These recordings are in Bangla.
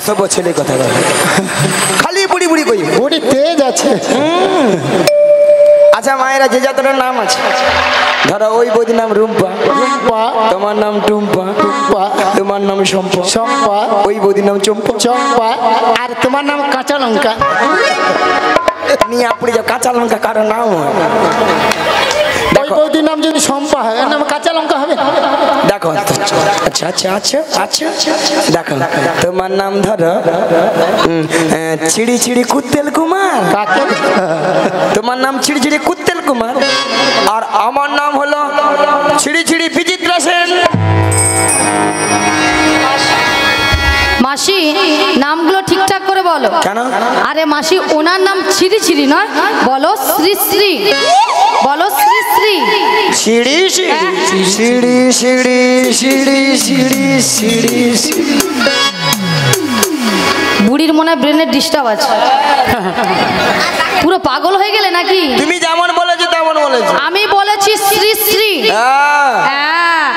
অসভ্য ছেলে কথা খালি বুড়ি বুড়ি কই বুড়ি তেজ আছে। আচ্ছা মায়েরা যে যাদের নাম আছে ধরো ওই বৌদির নাম রুম্পা, রূপা, তোমার নাম টুম্পা, টুম্পা, তোমার নাম শম্পা, চম্পা, ওই বৌদির নাম চম্পা, চম্পা, আর তোমার নাম কাঁচা লঙ্কা। নিয়ে আপনি যা কাঁচা লঙ্কা কারো নাম হয়। ওই বৌদির নাম যদি শম্পা হয় এর নাম কাঁচা লঙ্কা হবে। দেখো আচ্ছা আচ্ছা আচ্ছা আচ্ছা দেখো তোমার নাম ধরো চিড়ি চিড়ি কুত্তেল কুমার, কাকে? তোমার নাম চিড়ি চিড়ি কুত্তেল কুমার, আর আমার নাম হলো চিড়ি চিড়ি বিচিত্রা সেন। মাসি নামগুলো ঠিকঠাক করে বলো। কেন? আরে মাসি ওনার নাম ছিড়ি ছিড়ি নয়, বলো শ্রী শ্রী, বলো শ্রী শ্রী। সিঁড়ি সিঁড়ি সিঁড়ি সিঁড়ি সিঁড়ি সিঁড়ি সিঁড়ি সিঁড়ি। বুড়ির মনে হয় ব্রেনের ডিস্টার্ব আছে, পুরো পাগল হয়ে গেলে নাকি? তুমি যেমন বলেছো তেমন বলেছো। আমি বলেছি শ্রী শ্রী। হ্যাঁ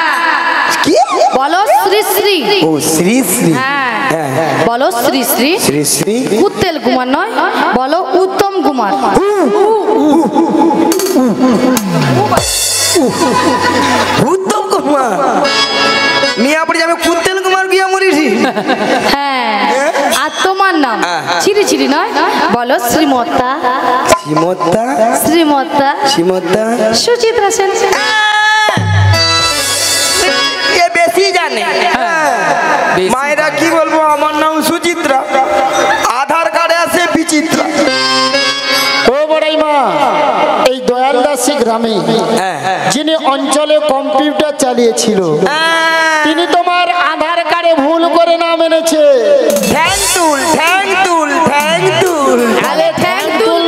কি বলো শ্রী শ্রী। ও শ্রী শ্রী, হ্যাঁ বলো শ্রী শ্রী। শ্রী শ্রী উত্তেল কুমার নয়, বলো উত্তম কুমার। উত্তম কুমার নিয়ে আপনি যাবে কুত্তেল কুমার গিয়া মরিছি। হ্যাঁ আর তোমার নাম ছিড়ি ছিড়ি নয়, বলো শ্রীমত্তা, শ্রীমত্তা শ্রীমত্তা শ্রীমত্তা সুচিত্রা সেন। এ বেশি জানে। মায়েরা কি বলবো, আমার নাম সুচিত্রা, আধার কার্ডে আছে বিচিত্রা। ও বড়াই মা, এই দয়ালদাসী গ্রামে যিনি অঞ্চলে কম্পিউটার চালিয়েছিল তিনি তোমার আধার কার্ডে ভুল করে নাম এনেছে। ঠ্যাং তুল ঠ্যাং তুল ঠ্যাং তুল। আরে ঠ্যাং তুল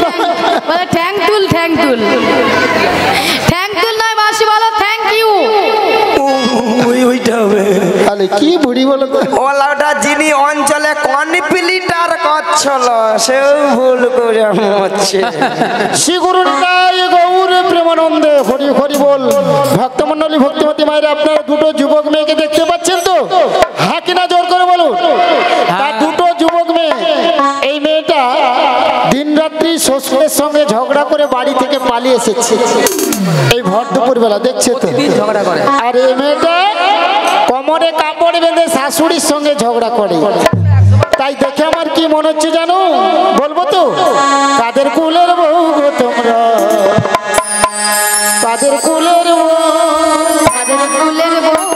বলে ঠ্যাং তুল, ঠ্যাং তুল, ঠ্যাং তুল নয় মাসি, বলো থ্যাংক ইউ। ওইটা হবে তাহলে কি বুড়ি বলো তো? ওলাটা যিনি অঞ্চলে কনপিলিটার করছিল সেও ভুল করে হচ্ছে। শ্রী গুরু নিতাই গৌর প্রেমানন্দে হরি হরি বল। ভক্তমণ্ডলী ভক্তিমতী মায়েরা আপনারা দুটো যুবক মেয়েকে দেখতে পাচ্ছেন তো? হ্যাঁ কিনা জোর করে বলুন। তার দুটো যুবক মেয়ে, এই মেয়েটা দিনরাত্রি শ্বশুরের সঙ্গে ঝগড়া করে বাড়ি থেকে পালিয়ে এসেছে এই ভর দুপুর বেলা, দেখছে তো? আর এই মেয়েটা কোমরে কাপড় বেঁধে শাশুড়ির সঙ্গে ঝগড়া করে। তাই দেখে আমার কি মনে হচ্ছে জানো? বলবো তো? কাদের কুলের বউ গো তোমরা, কাদের কুলের বউ, কাদের কুলের বউ,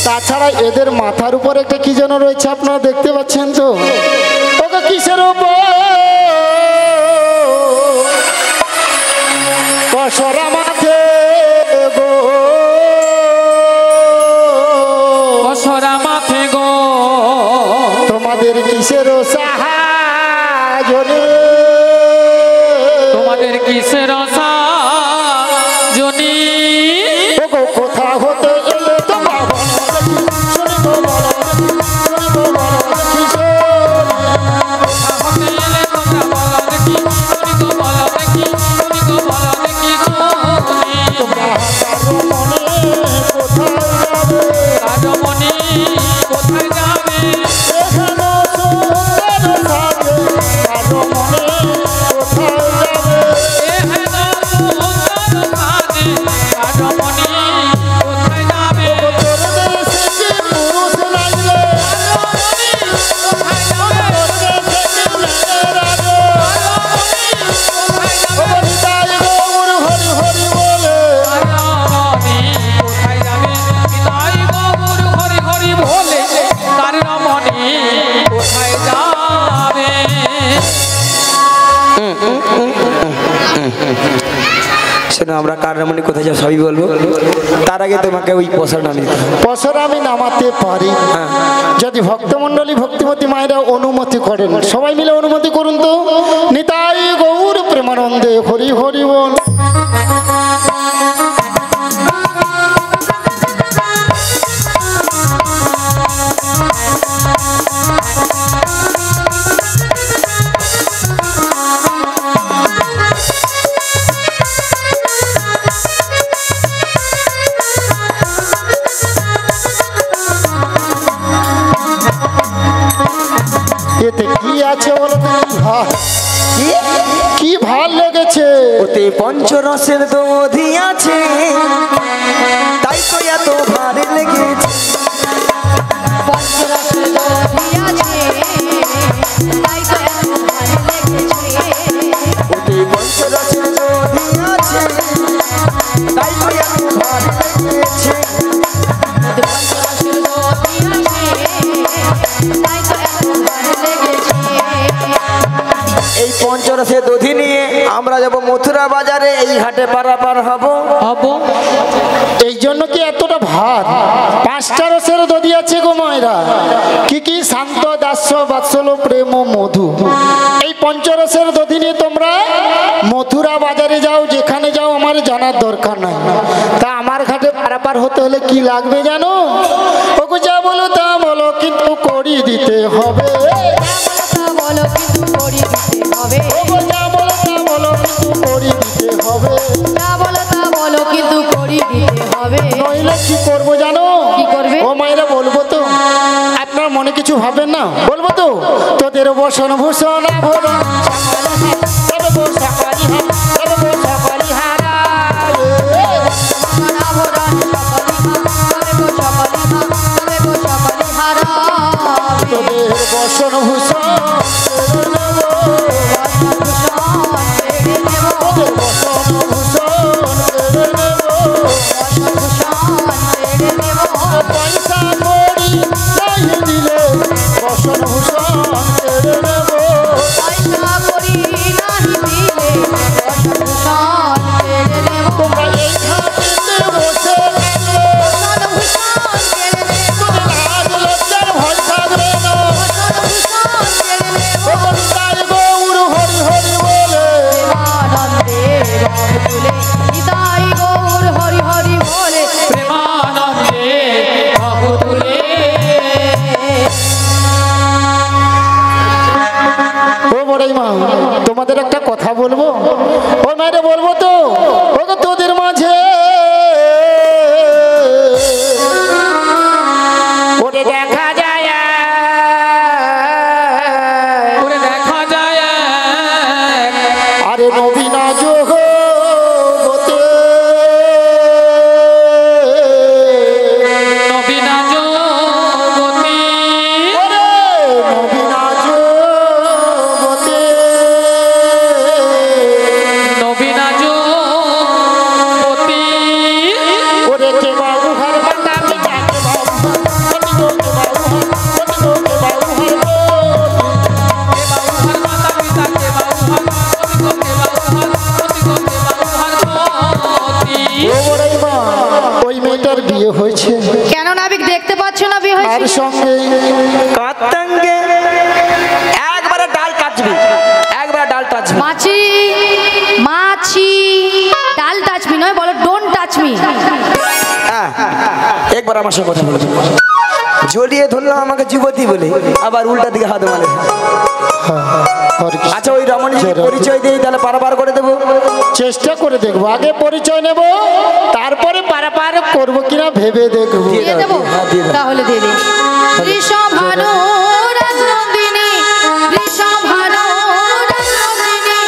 তাছাড়া এদের মাথার উপর একটা কি যেন রয়েছে, আপনারা দেখতে পাচ্ছেন তো? ওকে কিসের উপর? কসরা মাথে গো, কসরা মাথে গো, তোমাদের কিসের সাহায্য, তোমাদের কিসের সাহায্য? কোথা হতে এলে তোমার নামাতে চাও সবই বলবো, তার আগে তোমাকে ওই পয়সাটা নিতে হবে। পয়সাটা আমি নামাতে পারি যদি ভক্তমণ্ডলী ভক্তিমতী মায়েরা অনুমতি করেন। সবাই মিলে অনুমতি করুন তো। নিতাই গৌর প্রেমানন্দে হরি হরি বল। এতে কি আছে বলো তো? কি ভাল লেগেছে? ওতে পঞ্চরসের দধি আছে, তাই তো এত ভারে লেগেছে। পঞ্চরসের দধি আছে, তাই তো এত ভালো লেগেছে। ওতে পঞ্চরসের দধি আছে, তাই তো এত ভারে লেগেছে। পঞ্চরসের দধি আছে, তাই তো এত ভালো লেগেছে। এই পঞ্চরসের দধি নিয়ে আমরা যাব মথুরা বাজারে, এই হাটে পারাপার হব। এই জন্য কি এতটা ভার? 5টা রসের দধি আছে গো মায়েরা। কি কি? শান্ত, দাস্য, বাৎসল, প্রেম ও মধু। এই পঞ্চরসের দধি নিয়ে তোমরা মথুরা বাজারে যাও, যেখানে যাও আমার জানার দরকার নাই। তা আমার ঘাটে পারাপার হতে হলে কি লাগবে জানো? ওগো যা বলো তা বলো, কিন্তু করি দিতে হবে। তা বলো কিন্তু করি দিতে হবে। ওগো যা বলো তা বলো, কিন্তু করি দিতে হবে। তা বলো তা বলো কিন্তু করি দিতে হবে। নইলে কি করবো জানো? কি করবে? ও মায়েরা বলবো তো, আপনার মনে কিছু ভাববেন না, বলবো তো। তোদের বসন ভূষণ আভরণ তবে গো সকালি হারা, তবে গো সকালি হারা। আভরণ সকলি তবে গো সকলি তবে গো সকলি হারা। তোদের বসন ভূষণ ছেড়ে নেব, তোদের বসন ভূষণ ছেড়ে নেব। পয়সা করি নাই দিলে বসন ভূষণ ছেড়ে নেব। তোমরা এই ঘাটিতে বসে থাকলে তোদের লাজ লজ্জার ভয় থাকবে না। ওগো নিতাই গৌর হরি হরি বলে। প্রেমানন্দে বাহু তুলে। ও বড়াই মা, তোমাদের একটা কথা বলবো। ও মায়েরা বলবো তো। ওগো তোদের মাঝে ওরে দেখা যায়, করে দেখা যায় আরে নবীনা জগতে নবীনা জগতি, ওরে নবীনা জগতে নবীনা জগতি। ওরে কে বাবু ঘর বাটা আমি যাকে বাবু কতি গো কে বাবু ঘর, কতি গো কে বাবু ঘর গো। কে বাবু হার মাতা পিতা, কে বাবু হার কবি গো, কে বাবু হার কবি গো, কে বাবু হার কতি। ও বড়াই মা, ওই মেয়েটার বিয়ে হয়েছে। কেন নাবিক দেখতে পাচ্ছ না বিয়ে আর হয়েছে? সঙ্গে কাতাঙ্গে একবারে ডাল কাটবি, একবারে ডাল টাচবি। মাছি মাছি ডাল টাচ মি নয়, বলো ডোন্ট টাচ মি। একবার আমার সঙ্গে কথা বলবি। জড়িয়ে ধরলাম আমাকে যুবতী বলে, আবার উল্টা দিকে হাত মারে। আচ্ছা ওই রমণী পরিচয় দিয়ে তাহলে পারাপার করে দেবো। চেষ্টা করে দেখবো, আগে পরিচয় নেব, তারপরে পারাপার করবো কিনা ভেবে দেখবো। দিয়ে দেবো? হ্যাঁ, দিয়ে দাও। তাহলে দিয়ে দিই। ঋষভানু রাজনন্দিনী, ঋষভানু রাজনন্দিনী,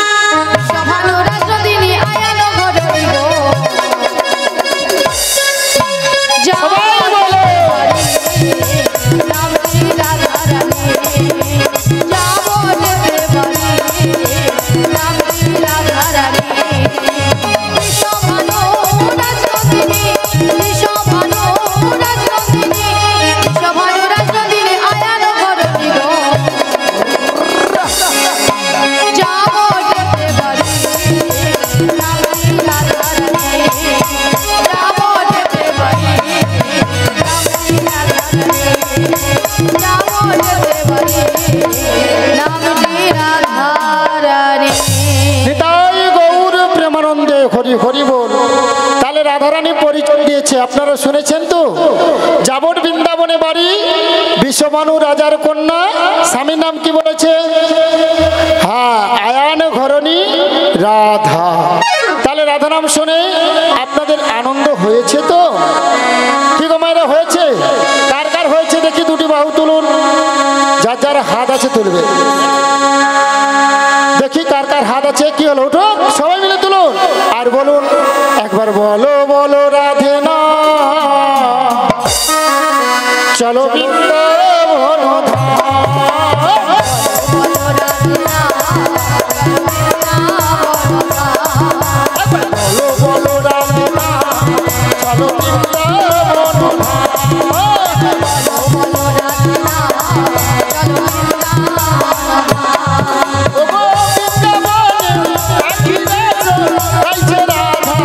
ঋষভানু রাজনন্দিনী আয়ান ঘরই গো। সবাই বলো। নাম শ্রী রাধা রানী, যাবো যেতে পারি, নাম শ্রী রাধা রানী। ঋষভানু রাজনন্দিনী, ঋষভানু রাজনন্দিনী, দিয়েছে, আপনারা শুনেছেন তো? যাবট বৃন্দাবনে বাড়ি, বিশ্ববানু রাজার কন্যা, স্বামীর নাম কি বলেছে? হ্যাঁ, আয়ান ঘরণী রাধা। তাহলে রাধা নাম শুনে আপনাদের আনন্দ হয়েছে তো? কি গো মায়েরা, হয়েছে? কার কার হয়েছে দেখি দুটি বাহু তুলুন, যার যার হাত আছে তুলবে। দেখি কার কার হাত আছে। কি হলো, উঠো সবাই মিলে তুলুন আর বলুন একবার, বলো বলো রাধে না চলো বৃন্দাবন ধাম। বলো রাধে না বলো বলো রাধে না চলো বৃন্দাবন ধাম। বলো রাধে না চলো ওগো বৃন্দাবনে আখি রাজা গাইছে রাধা।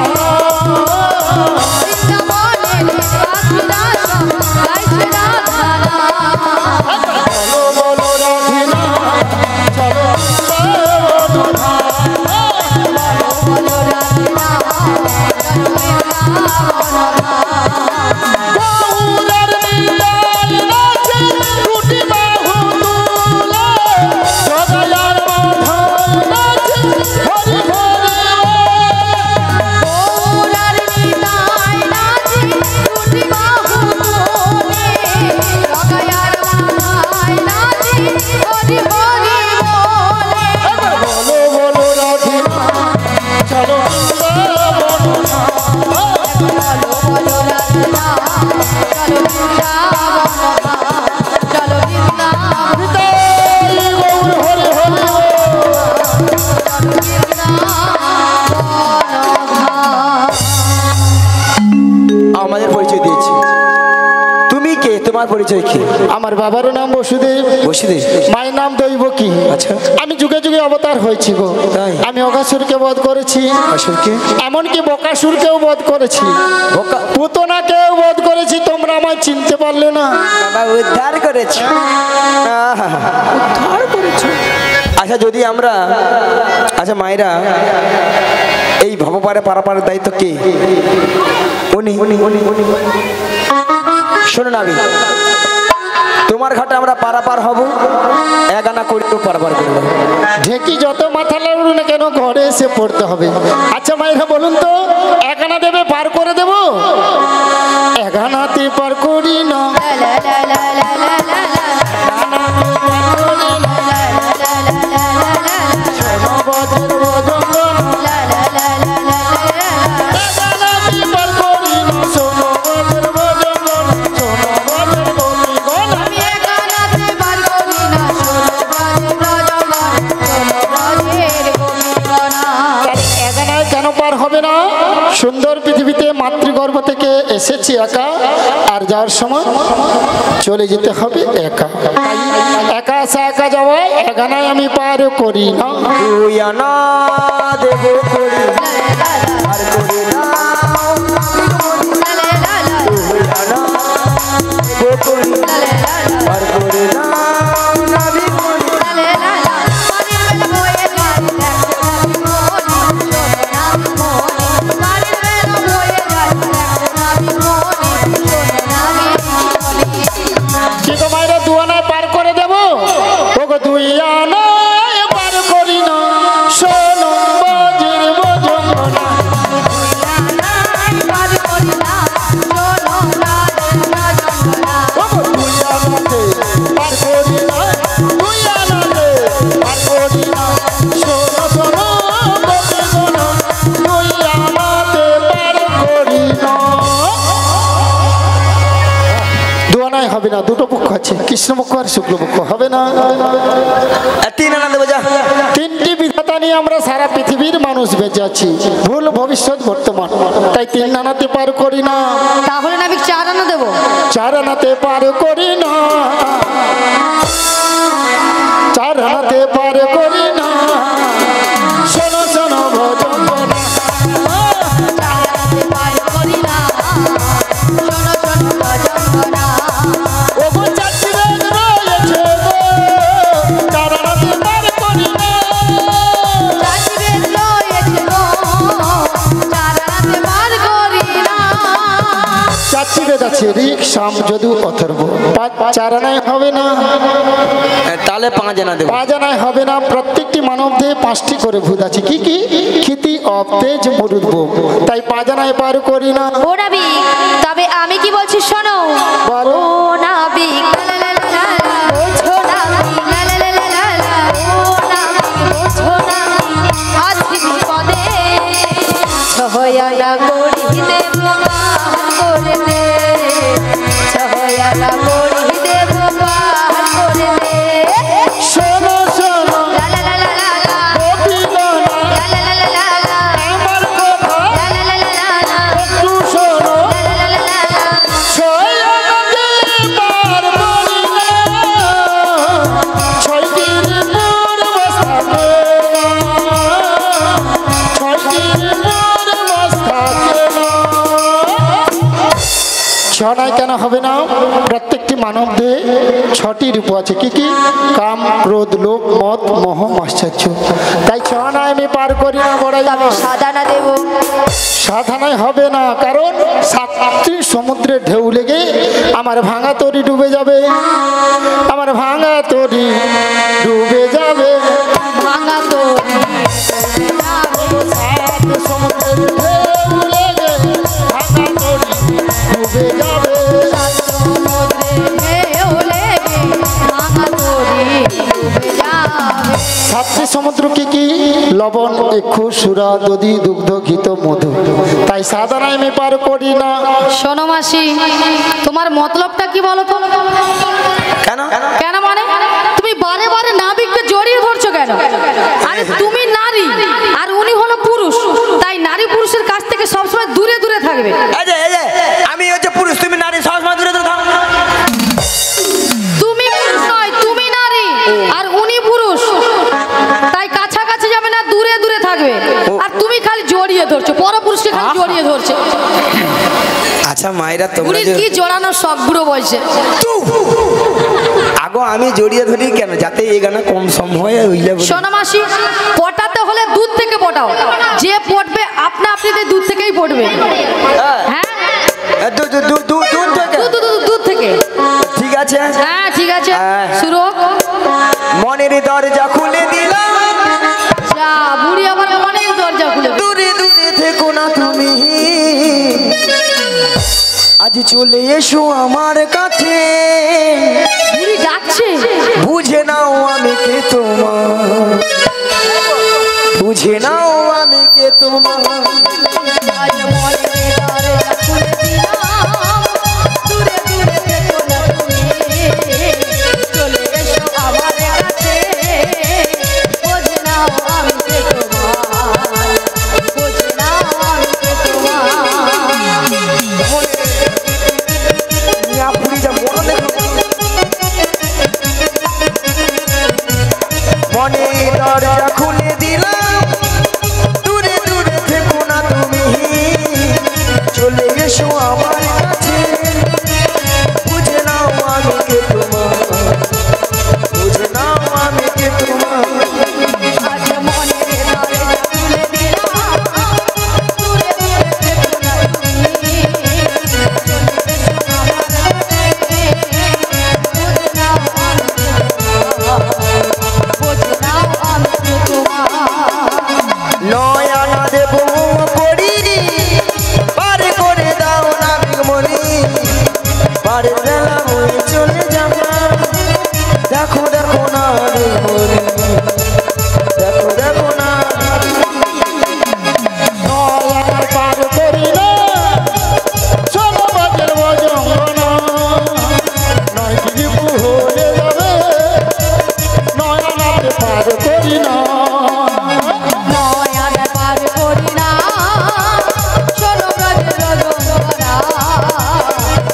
বলো বলো রাধে না চলো বৃন্দাবন ধাম। গৌরার লীলায় নাচে দুটি বাহু তুলে, সদয়ার মাধব নাচে হরি হরি। বলো বলো রাধে না চলো বৃন্দাবন ধাম। নিতাই গৌর হরি হরি বল। আমাদের পরিচয় দিয়েছি, তুমি কে, তোমার পরিচয় কি? আমার বাবারও নাম বসুদেব, বসুদেব। মায়ের নাম দৈবকী। আচ্ছা। আমি যুগে যুগে অবতার হয়েছি গো। তাই? আমি অগাসুরকে বধ করেছি, আসলকে এমনকি বকাসুরকেও বধ করেছি, বোকা পুতনাকেও বধ করেছি। তোমরা আমায় চিনতে পারলে না। বাবা উদ্ধার করেছে, উদ্ধার করেছে। আচ্ছা, যদি আমরা, আচ্ছা মায়েরা, এই ভবপারে পারাপারের দায়িত্ব কে? উনি উনি উনি উনি শোনো না, আমি তোমার ঘাটে আমরা পারাপার হব, এক আনা করিও পারাপার করবো। ঢেকি যত মাথা লাগলো না কেন, ঘরে এসে পড়তে হবে। আচ্ছা মায়েরা বলুন তো, এক আনা দেবে, পার করে দেব? এক আনাতে পার করি না, শোনো বজ্র বজঙ্গন। এক আনাতে পার করি না, শোনো বজ্র বজঙ্গন, শোনো বজ্র বজঙ্গন। একানায় কেন পার হবে না? সুন্দর পৃথিবীতে মাতৃগর্ভ থেকে এসেছি একা, আর যাওয়ার সময় চলে যেতে হবে একা। তাই একা আসা একা যাওয়ায় একানায় আমি পার করি না। দুই আনা দেব করি আর করি না, দুই আনা দেব করি আর করি না, নাবি করি। কি তো মায়েরা দুয়ানায় পার করে দেব? ওগো দুই আনায় পার করি না, শোনো বজ্র বজঙ্গনা। ওগো দুই আনাতে পার করি না, দুই আনাতে পার করি না, শোনো শোনো বজঙ্গনা, দুই আনাতে পার করি না। দুয়ানায় হবে না, দুটো পক্ষ আছে, কৃষ্ণপক্ষ আর শুক্লপক্ষ। হবে না। তিন আনা দেবো, যা। তিনটি বিধাতা নিয়ে আমরা সারা পৃথিবীর মানুষ বেঁচে আছি, ভুল ভবিষ্যৎ বর্তমান। তাই তিন আনাতে পার করি না, তাহলে নাবিক 4 আনা দেবো। চার আনাতে পার করি না, চার আনাতে পার করি না, শোনো শোনো ভজঙ্গনা। ওগো চারটি বেদ রয়েছে গো, চার আনাতে পার করি না। চারটি বেদ আছে ঋক সাম যদু অথর্ব। চার আনায় হবে না, তাহলে 5 আনা দেবো। 5 আনায় হবে না। প্রত্যেকটি মানব দেহে 5টি করে ভূত আছে। কি কি? ক্ষিতি অপ তেজ মরুদ্ভ। তাই 5 আনায় পার করি না। ও নাবিক, তবে আমি কি বলছি শোনো। বলো। ও নাবিক লা লা লা লা লা, বোঝো নাবিক লা লা লা লা লা লা, ও নাবিক বোঝো নাবিক আছি বিপদে, ছহয়ালা গড়ি দেব পার করে দে, ছহয়ালা গড়ি দেব পার করে দে। শোনো শোনো লা লা লা লা লা লা, গোপীগণ, লা লা লা লা লা লা, আমার কথা লা লা লা লা লা লা, একটু শোনো। লা লা লা লা লা। ছয় নদী পার করি না, 6 দিন পূর্বস্থানে, 6 দিন পূর্বস্থানে। ছনায় কেন হবে না? প্রত্যেকটি মানব দেহে 6টি রূপ আছে। কি কি? কাম, ক্রোধ, লোভ, মদ, মোহ, আশ্চর্য। তাই ছনায় আমি পার করি না। বড়াই তবে সাদানা দেব। সাধনায় হবে না, কারণ 7টি সমুদ্রের ঢেউ লেগে আমার ভাঙা তরি ডুবে যাবে, আমার ভাঙা তরি ডুবে যাবে। ভাঙা তো সমুদ্রের ঢেউ লেগে ভাঙা তরি ডুবে যাবে। ভাঙা তরি ডুবে যাবে। 7টি সমুদ্র কি কি? লবণ, ইক্ষু, সুরা, দধি, দুগ্ধ, ঘিত, মধু। তাই সাধনায় আমি পার করি না। শোনো মাসি, তোমার মতলবটা কি বলো তো? কেন? কেন মানে তুমি বারে বারে নাবিককে জড়িয়ে ধরছো কেন? আরে তুমি নারী আর উনি হলো পুরুষ, তাই নারী পুরুষের কাছ থেকে সবসময় দূরে দূরে থাকবে। এই যে আমি হচ্ছে পুরুষ, তুমি নারী, সবসময় দূরে দূরে থাকো। তুমি পুরুষ নয়, তুমি নারী আর উনি পুরুষ, তাই কাছাকাছি যাবে না, দূরে দূরে থাকবে। আর তুমি খালি জড়িয়ে ধরছো, পরপুরুষকে খালি জড়িয়ে ধরছে। আচ্ছা মায়েরা, তোমরা উনি যে কি জড়ানো সব বুড়ো বয়সে। আগো আমি জড়িয়ে ধরি কেন? যাতে এই গানা কম সম হয় ওইলা বলি। শোনো মাসি, পটাতে হলে দুধ থেকে পটাও, যে পটবে আপনা আপনি দুধ থেকেই পটবে। হ্যাঁ, দুধ থেকে। ঠিক আছে, হ্যাঁ ঠিক আছে, শুরু হোক। মনের দরজা খুলে দিলাম, যা বুড়ি আমার মনের দরজা খুলে দিল। দূরে দূরে থেকো না তুমি, আজ চলে এসো আমার কাছে, বুড়ি ডাকছে। বুঝে নাও আমি কে তোমার, বুঝে নাও আমি কে তোমার। আজ মনের দরজা খুলে দিলাম, দূরে দূরে থেকো না তুমি, চলে এসো আমার কাছে, বোঝে নাও আমি কে তোমার, বোঝে নাও আমি কে তোমার। মনে দরজা খুলে দিলাম, দূরে দূরে থেকো না তুমি, চলে এসো আমার কাছে, বুঝে নাও আমি কে তোমার, বুঝে নাও আমি কে তোমার। আজ মনের দরজা খুলে দিলাম, দূরে দূরে থেকো না তুমি, চলে এসো আমার কাছে, বোঝে নাও আমি কে তোমার, বোঝে নাও আমি কে তোমার। নয়না দেব করি, পার করে দাও না বিমনি, পারে বেলা হয়ে চলে যাবা, দেখো দেখো না বিমনি, দেখো দেখো না। নয়ন পার করি না, চলো বাজের বজঙ্গনা, নয় রিপু হয়ে যাবে, নয়নাতে পার করি না। নয়ন পার করি না, শোনো ব্রজের রজনীগন্ধা,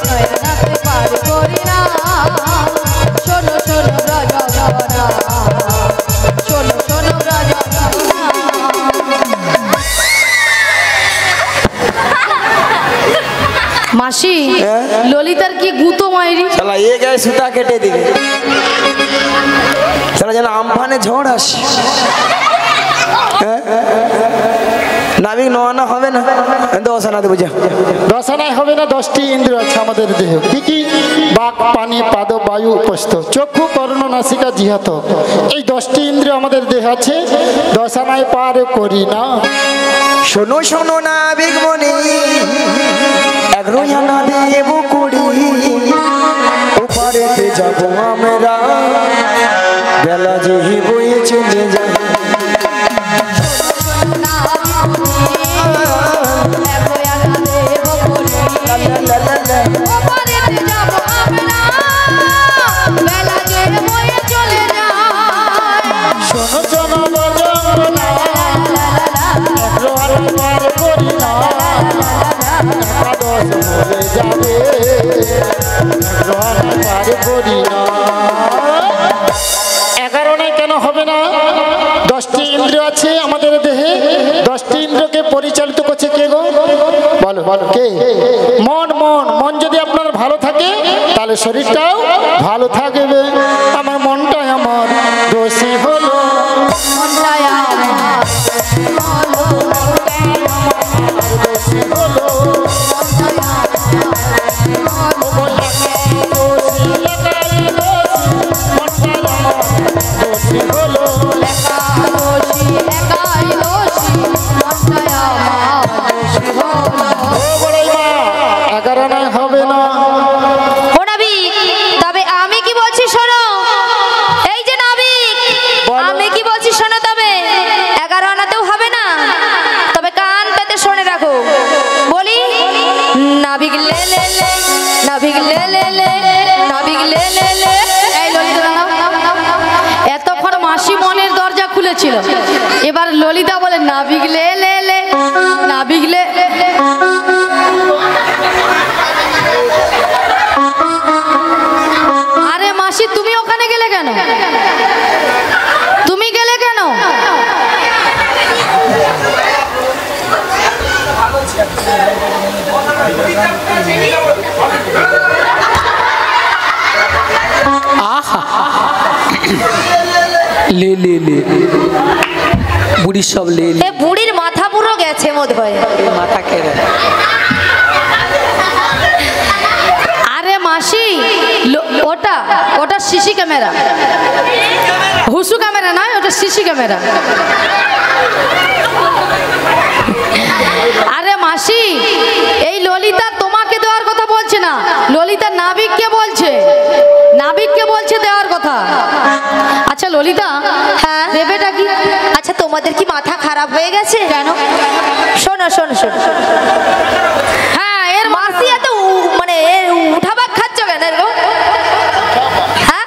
নয়নাতে পার করি না, শোনো শোনো রজনীগন্ধা, শোনো শোনো রজনীগন্ধা। মাসি, ললিতার কি গুতো মাইরি। শালা এ গায়ে সুতা কেটে দিবে, শালা যেন আমফানে ঝড় আসে। নাবিক নয়না হবে না, 10 আনা দেবো যা। 10 আনায় হবে না, 10টি ইন্দ্রিয় আছে আমাদের দেহে। কি কি? বাক, পানি, পাদ, বায়ু, উপস্থ, চক্ষু, কর্ণ, নাসিকা, জিহ্ব। এই 10টি ইন্দ্রিয় আমাদের দেহে আছে, 10 আনায় পার করি না। শোনো শোনো না বিগমনি, 11 আনা দেব কুড়ি, ওপারেতে যাবো আমরা, বেলা যে বয়ে চলে যায়। শোনো শোনো বজনা, 11 আনা পার করি না, একাদশ মরে যাবে, 11 আনা পার করি না। 11 আনায় কেন হবে না? 10টি ইন্দ্রিয় আছে আমাদের দেহে, 10টি ইন্দ্রিয়কে পরিচালিত করছে কে গো? বলো বলো কে? মন। মন মন যদি আপনার ভালো থাকে তাহলে শরীরটাও ভালো থাকবে। আমার মনটাই আমার দোষী হলো, দোষী হলো, দোষী হলো। ও বড়াই মা, 11 আনায় হবে না। ও নাবিক, তবে আমি কি বলছি শোনো। এই যে নাবিক, বলো। আমি কি বলছি শোনো। তবে 11 আনাতেও হবে না, তবে কান পেতে শুনে রাখো। বলি নাবিক লে লে লে, নাবিক লে লে লে, নাবিক লে লে লে। এই ললিতা দাঁড়াও। এতক্ষণ মাসি মনের দরজা খুলেছিল, এবার ললিতা বলে নাবিক লে লে লে, নাবিক লে লে লে। আরে মাসি, তুমি ওখানে গেলে কেন? তুমি গেলে কেন? ले ले ले बुढ़ी सब ले ले এ বুড়ির মাথা পুরো গেছে মনে হয়। माथा के আরে মাসি, ওটা ওটা সিসি ক্যামেরা, হুসু ক্যামেরা নয়, ওটা সিসি ক্যামেরা। আরে মাসি, এই ললিতা তোমাকে দেওয়ার কথা বলছে না, ললিতা নাবিককে বলছে, নাবিককে বলছে দেওয়ার কথা। আচ্ছা ললিতা, হ্যাঁ দেবেটা কি? আচ্ছা তোমাদের কি মাথা খারাপ হয়ে গেছে? কেন? শোনো শোনো শোনো, হ্যাঁ এর মাসি এত মানে উঠাবাক খাচ্ছ কেন এরকম? হ্যাঁ?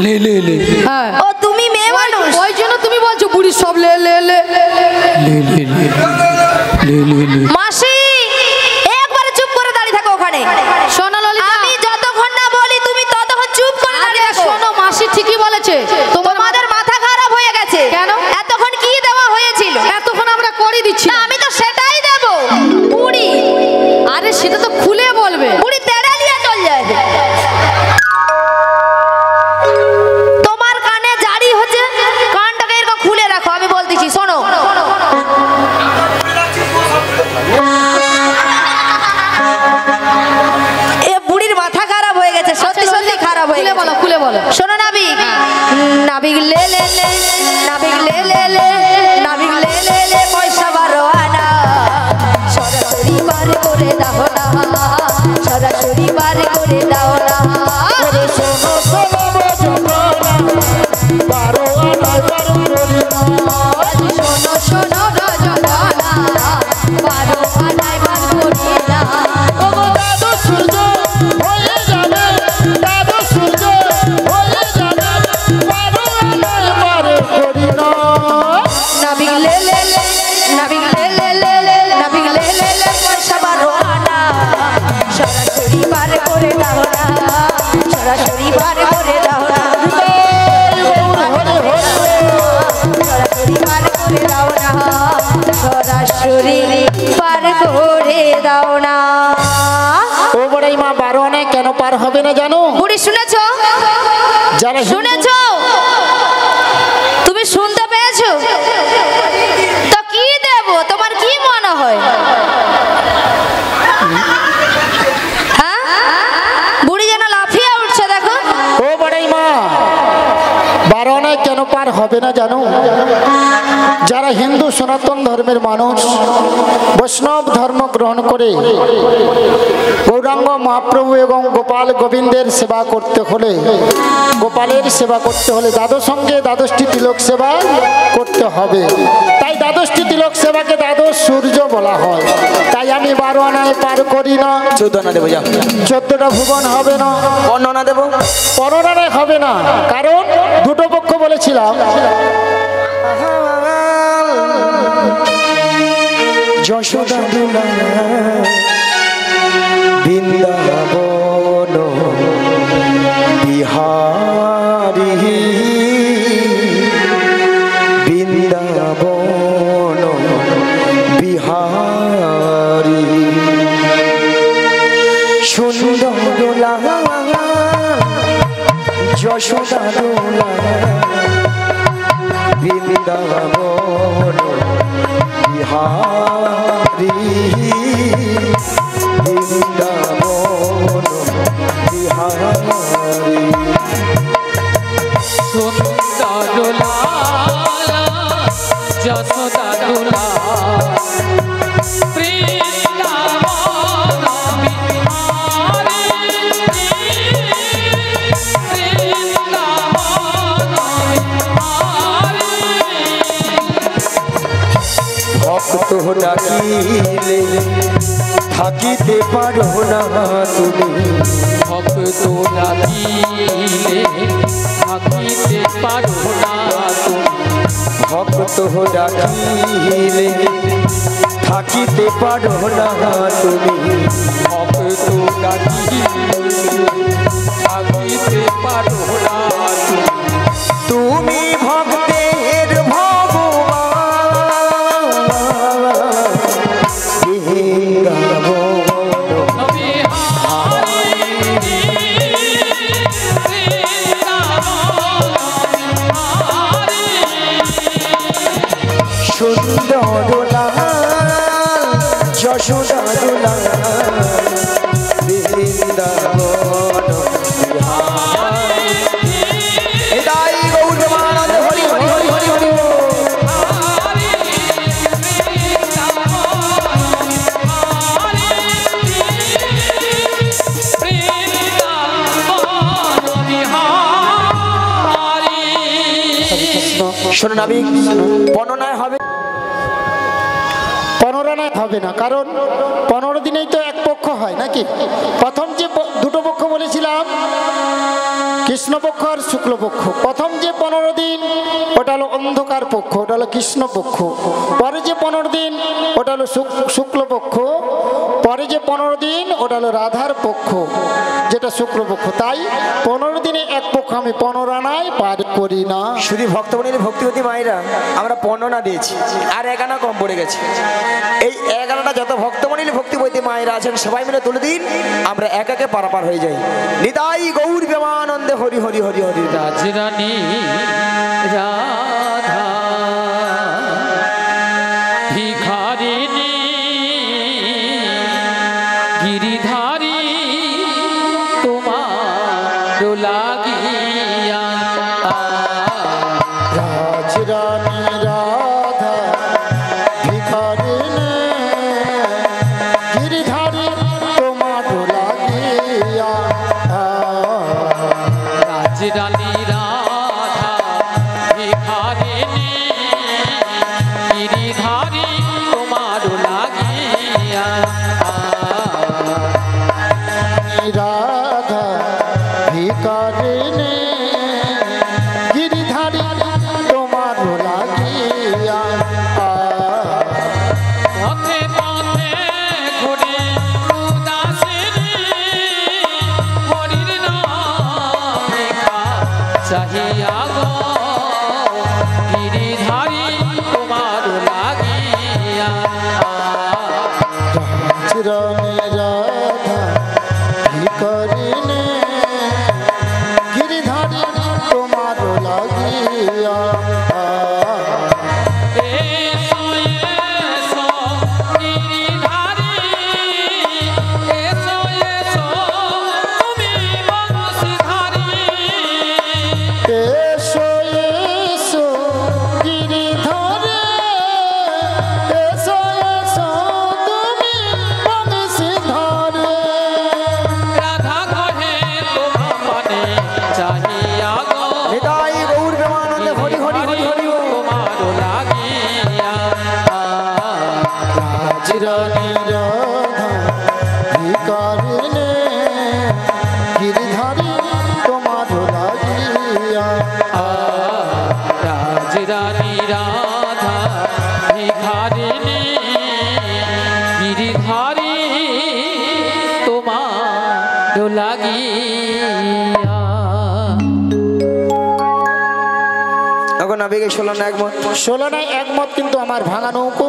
ले ले ले হ্যাঁ ও তুমি মেয়ে মানুষ, ওই জন্য তুমি বলছো বুড়ি সব লে লে লে। ले ले ले ले ले ले মাসি একবারে চুপ করে দাঁড়িয়ে থাকো ওখানে। শোনো ললিতা, আমি যতক্ষণ না বলি তুমি ততক্ষণ চুপ করে আরে দাঁড়িয়ে থাকো। শোনো, মাসি ঠিকই বলেছে, তোমাদের মাথা খারাপ হয়ে গেছে। কেন? এতক্ষণ কি দেওয়া হয়েছিল? এতক্ষণ আমরা করে দিচ্ছি। না আমি তো সেটাই দেব। পুরি, আরে সেটা তো খুলে বলবে। পুরি তেড়ে নিয়ে চল যায়। তোমার কানে জারি হচ্ছে, কানটাকে এরকম খুলে রাখো, আমি বলতেছি শোনো। এ বুড়ির মাথা খারাপ হয়ে গেছে, সত্যি সত্যি খারাপ হয়ে খুলে গেছে। বলো, খুলে বলো। শোনো নাবিক, নাবিক লে লে লে, নাবিক লে লে লে, নাবিক লে লে লে, পয়সা 12 আনা সরাসরি বার করে দাও না, সরাসরি বার করে দাও না। ওরে শোনো শোনো বজনা, 12 আনায় পার করি না। শোনো শোনো রজনা, 12 আনায় বার করি না। ওগো দাদু সূর্য হয়ে যাবে, দাদু সূর্য হয়ে যাবে, 12 আনায় পার করি না। নাবিক লে লে লে, নাবিক লে লে লে, নাবিক লে লে লে, পয়সা 12 আনা সরাসরি বার করে দাও না, সরাসরি বার করে দাও না, সরাসরি বার করে দাও না, সরাসরি বার করে দাও না। ও বড়াই মা, 12 আনায় কেন পার হবে না জানো? বুড়ি শুনেছো? যারা হিন্দু- শুনেছো? তুমি শুনতে পেয়েছো? তো কি হবে না জানো? যারা হিন্দু সনাতন ধর্মের মানুষ বৈষ্ণব ধর্ম গ্রহণ করে গৌরাঙ্গ মহাপ্রভু এবং গোপাল গোবিন্দের সেবা করতে হলে, গোপালের সেবা করতে হলে দ্বাদশঙ্গে দ্বাদশটি তিলক সেবা করতে হবে। তাই দ্বাদশটি তিলক সেবাকে দ্বাদশ সূর্য বলা হয়। তাই আমি 12 আনায় পার করি না, 14 আনা দেবো, যা 14টা ভুবন হবে না, 15 আনা দেবো, 15 আনায় হবে না। কারণ দুটো পক্ষ বলেছিলাম, যশোদা দুলা বৃন্দাবন বিহারী, বৃন্দাবন বিহারী, সুন্দর দোলা যশোদা দোলা বৃন্দাবন বিহারী, বৃন্দাবন বিহারী। সুন্দর দুলা যশোদা দুলা বৃন্দাবন বিহারী, বৃন্দাবন বিহারী। ভক্ত ডাকিলে থাকিতে পারো না তুমি, ভক্ত ডাকিলে থাকিতে পারো না তুমি, ভক্ত ডাকিলে থাকিতে পারো না তুমি, ভক্ত ডাকিলে থাকিতে পারো না তুমি। তুমি ভক্তের ভগবান বৃন্দাবন সুন্দর লাল যশোদা দুলা বৃন্দাবন বিহারী। নিতাই গৌর প্রেমানন্দে হরি হরি হরি হরি হরি বল। শোনো নাবিক, বর্ণনায় হবে 15 আনায় হবে না। কারণ 15 দিনেই তো এক পক্ষ হয় নাকি? প্রথম যে দুটো পক্ষ বলেছিলাম কৃষ্ণপক্ষ আর শুক্লপক্ষ, প্রথম যে 15 দিন ওটা হলো অন্ধকার পক্ষ, ওটা হলো কৃষ্ণপক্ষ। পরে যে 15 দিন ওটা হলো শুক্লপক্ষ। পরে যে 15 দিন ওটা হলো রাধার পক্ষ, যেটা শুক্লপক্ষ। তাই 15 দিনে এক পক্ষ আমি 15 আনায় পার করি না। শুধু ভক্তমণির ভক্তিবতী মায়েরা আমরা 15 আনা দিয়েছি, আর 1 আনা কম পড়ে গেছে। এই 1 আনাটা যত ভক্তমণির ভক্তিবতী মায়েরা আছেন সবাই মিলে তুলে দিন, আমরা একে পারাপার হয়ে যাই। নিতাই গৌর প্রেমানন্দে হরি হরি হরি হরি। রাজরানী রাধা ভিখারিণী গিরিধারী তোমার লাগিয়া রাজরানী রাধা ভিখারিণী গিরিধারী তোমার লাগিয়া। রাজরানী রাধা ভিখারিণী গিরিধারী তোমার লাগিয়া রাধা ভিখারিণী গিরিধারী তোমার লাগিয়া। পথে পথে ঘুরে উদাসিনী হরির নাম লেখা চাহিয়া গো গিরিধারী তোমার লাগিয়া রাজরানী রাধা ভিখারিণী গিরিধারী তোমার লাগিয়া। এসো এসো গিরিধারী এসো এসো তুমি বংশীধারী এসো এসো গিরিধারী তোমার লাগিয়া। এখন নাবিকে ষোলো না একমত, 16 নাই একমত, কিন্তু আমার ভাঙা নৌকো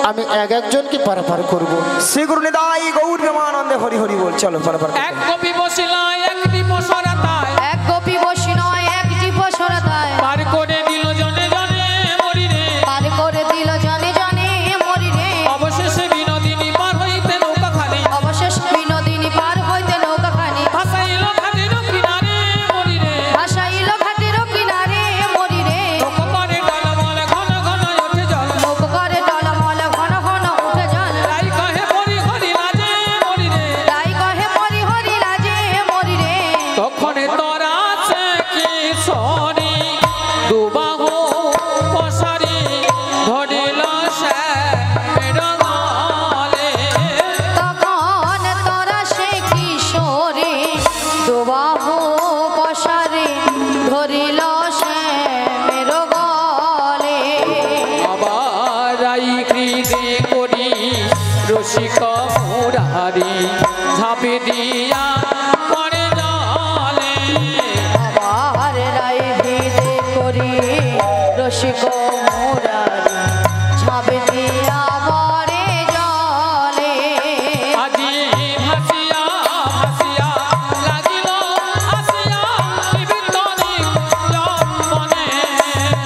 আমি একজনকে পারাপার করব। শ্রী গুরু নিতাই গৌর প্রেমানন্দে হরি হরি বল। চলো পারাপার। এক কপি বসিলা একটি পসরাতায়, এক গোপী বসি নয় একটি পসরাতায়, পার করে দিল জনে জনে মরি রে। পার করে দিল জনে জনে মরি রে। অবশেষে বিনোদিনী পার হইতে নৌকা খালি, অবশেষ বিনোদিনী পার হইতে নৌকা খানি, ভাসাইল ঘাটের কিনারে মরি রে। ভাসাইল ঘাটের কিনারে মরি রে। নৌকো করে টলমল ঘন ঘন ওঠে জল, নৌকো করে টলমল ঘন ঘন উঠে জল, তাই কহে হরি হরি লাজে মরি রে। তাই কহে মরি হরি লাজে মরি রে। তখন তোরা আছে কি সরি দুবাহু পসারি ধরিল সে মেরগলে। তখন তোরা সে কিশোরে দুবাহু পসারে ধরিল সে মের গলে। আবার রাই কৃদে করি রসিক মুরারি ঝাঁপি দিয়া পড়ে জলে। আবার রায় ভিদে করি রসিক মুরারি ঝাঁপে দিয়া পরে জলে। আজি ভাসিয়া ভাসিয়া লাগিল আসিয়া বিতনি মনে।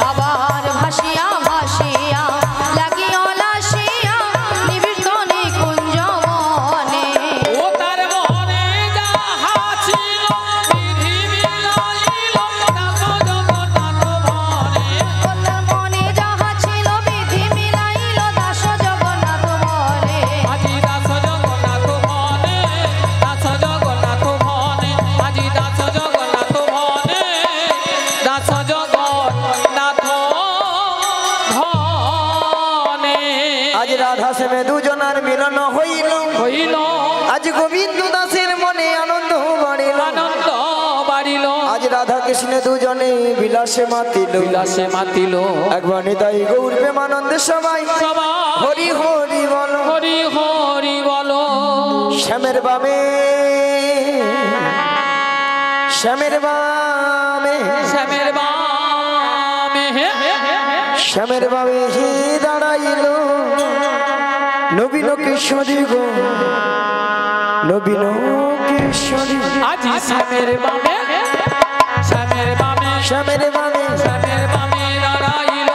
আবার ভাসিয়া ভাসিয়া লাগিও লাসিয়া নিবৃতনি কুঞ্জ বনে। ও তার মনে যাহা ছিল বিধি মিলাইল দাস জগন্নাথ মনে। ওতার মনে যাহা ছিল বিধি মিলাইল দাস জগন্নাথ বলে। আজি দাস জগন্নাথ মনে, দাস জগন্নাথ মনে, আজি দাস জগন্নাথ মনে, দাস জগন্নাথ মনে। আজ রাধা শ্যামে দুজনার মিলন হইল, হইল আজ গোবিন্দ দাসের মনে আনন্দ বাড়িল। আনন্দ বাড়িল, আজ রাধা কৃষ্ণ দুজনে বিলাসে মাতিল। বিলাসে মাতিল। একবার নিতাই গৌর প্রেমানন্দে সবাই সবাই হরি হরি বল। হরি হরি বলো। শ্যামের বামে, শ্যামের বামে, শ্যামের বামে শ্যামের বামে হি দাঁড়াইল নবীন কিশোরী গো, নবীন কিশোরী। আজি শ্যামের বামে, শ্যামের বামে, শ্যামের বামে, শ্যামের বামে দাঁড়াইল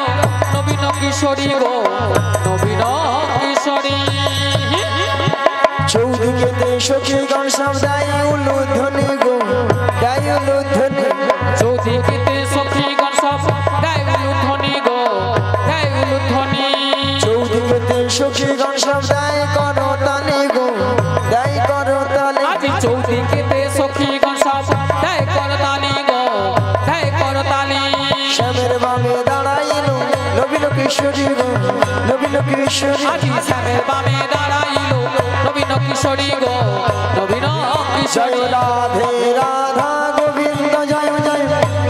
নবীন কিশোরী গো, নবীন কিশোরী। চৌদিকেতে সখীগণ সব দায় উলুধ্বনি গো, দায় উলুধ্বনি। চৌদিকেতে সখীগণ সব গায় উলুধ্বনি গো, গায় উলুধ্বনি। চৌদিকেতে সখীগণ সব দায় করতালি গো, দায় করতালি। আজি চৌদিকেতে সখীগণ সব গায় করতালি গো, গায় করতালি। শ্যামের বামে দাঁড়াইল নবীন কিশোরী গো, নবীন কিশোরী। আজি শ্যামের বামে দাঁড়াইল নবীন কিশোরী গো, নবীন জয় কিশোরী। রাধে রাধা গোবিন্দ জয় জয়,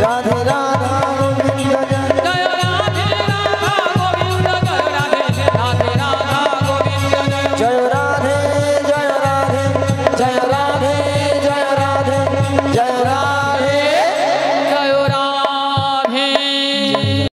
রাধে রাধা গোবিন্দ জয়। জয় রাধে রাধা গোবিন্দ, জয় রাধে রাধে রাধা গোবিন্দ জয়। জয় রাধে জয় রাধে, জয় রাধে জয় রাধে, জয় রাধে